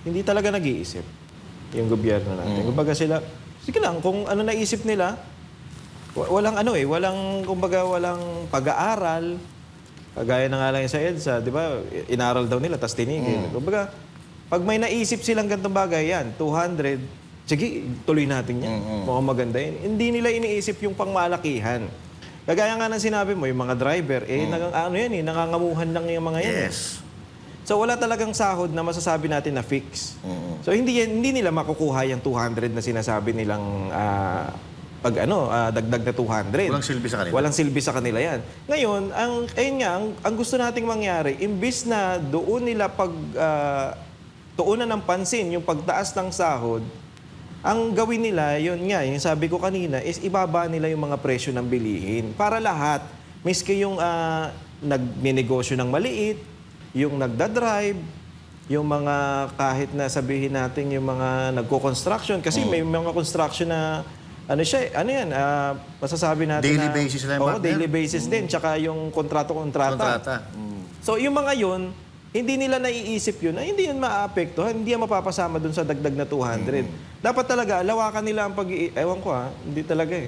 hindi talaga nag-iisip yung gobyerno natin. Kumbaga sila, sige lang, kung ano naisip nila, walang ano eh, walang, kumbaga, walang pag-aaral. Kagaya na nga lang sa EDSA, di ba, inaral daw nila, tas tinigil. Kumbaga, pag may naisip silang ganitong bagay, yan, 200, sige, tuloy natin yan. Mukhang maganda yun. Hindi nila iniisip yung pangmalakihan. Kagaya nga ng sinabi mo, yung mga driver, ano yan eh, nangangamuhan lang yung mga yan. Yes. So wala talagang sahod na masasabi natin na fix. So hindi nila makukuha yung 200 na sinasabi nilang dagdag na 200. Walang silbi sa kanila. Walang silbi sa kanila yan. Ngayon, ang gusto nating mangyari, imbis na doon nila tuunan ng pansin yung pagtaas ng sahod, ang gawin nila, yun nga, yung sabi ko kanina, is ibaba nila yung mga presyo ng bilihin. Para lahat, miski yung nagninegosyo ng maliit, yung nagdadrive, yung mga kahit na sabihin natin yung mga nagko-construction. Kasi may mga construction na, masasabi natin Daily na... basis lang, Oo, partner? daily basis din. Tsaka yung kontrata. So yung mga yun, hindi nila naiisip yun na hindi yun maaapektuhan, hindi yan mapapasama dun sa dagdag na 200. Dapat talaga, lawakan nila ang ewan ko hindi talaga eh.